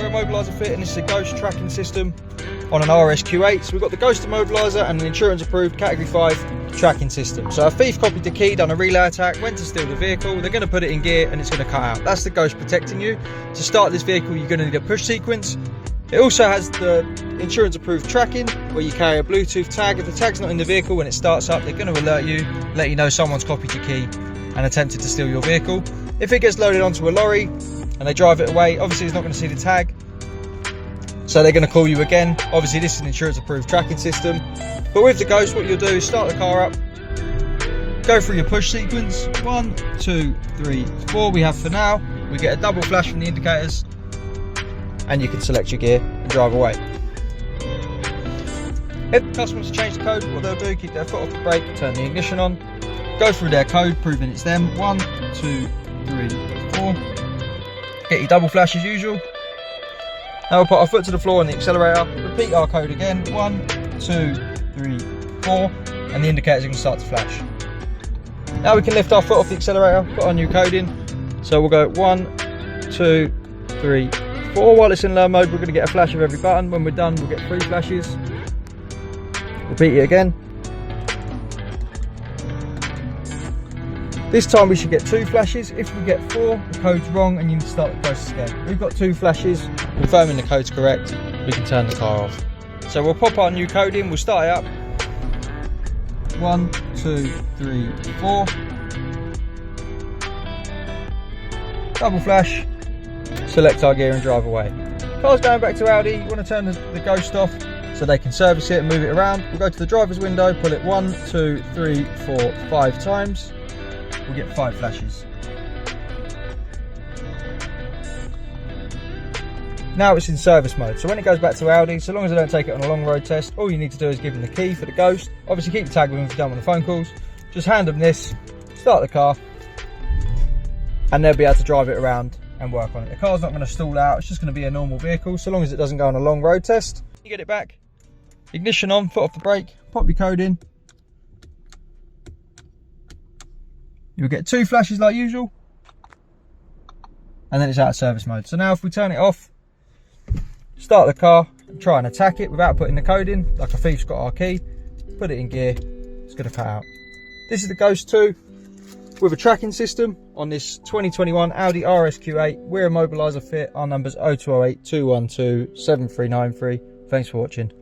we're Immobiliser Fit, and this is a ghost tracking system on an RSQ8. So we've got the ghost immobiliser and an insurance approved category 5 tracking system. So a thief copied the key, done a relay attack, went to steal the vehicle, they're going to put it in gear and it's going to cut out. That's the ghost protecting you. To start this vehicle, you're going to need a push sequence. It also has the insurance approved tracking where you carry a Bluetooth tag. If the tag's not in the vehicle when it starts up, they're going to alert you, let you know someone's copied your key and attempted to steal your vehicle. If it gets loaded onto a lorry and they drive it away, obviously it's not going to see the tag, so they're going to call you again. Obviously this is an insurance approved tracking system, but with the ghost what you'll do is start the car up, go through your push sequence, 1, 2, 3, 4 we have for now. We get a double flash from the indicators and you can select your gear and drive away. If the customer wants to change the code, what they'll do, keep their foot off the brake, turn the ignition on, go through their code, proving it's them, 1, 2, 3, 4. Get your double flash as usual. Now we'll put our foot to the floor on the accelerator, repeat our code again, 1, 2, 3, 4, and the indicators are going to start to flash. Now we can lift our foot off the accelerator, put our new code in. So we'll go 1, 2, 3, 4. While it's in low mode, we're going to get a flash of every button. When we're done, we'll get 3 flashes. Repeat it again. This time we should get 2 flashes. If we get 4, the code's wrong and you need to start the process again. We've got 2 flashes, confirming the code's correct, we can turn the car off. So we'll pop our new code in, we'll start it up. 1, 2, 3, 4. Double flash, select our gear and drive away. Car's going back to Audi, you want to turn the ghost off so they can service it and move it around. We'll go to the driver's window, pull it 1, 2, 3, 4, 5 times. We'll get 5 flashes. Now it's in service mode, so when it goes back to Audi, so long as they don't take it on a long road test, all you need to do is give them the key for the ghost. Obviously keep the tag with them if you don't want the phone calls. Just hand them this, start the car, and they'll be able to drive it around and work on it. The car's not going to stall out, it's just going to be a normal vehicle, so long as it doesn't go on a long road test. You get it back, ignition on, foot off the brake, pop your code in. You'll get 2 flashes like usual, and then it's out of service mode. So now if we turn it off, start the car and try and attack it without putting the code in, like a thief's got our key, put it in gear, it's going to cut out. This is the Ghost 2 with a tracking system on this 2021 Audi RSQ8. We're Immobiliser Fit, our number's 0208 212 7393. Thanks for watching.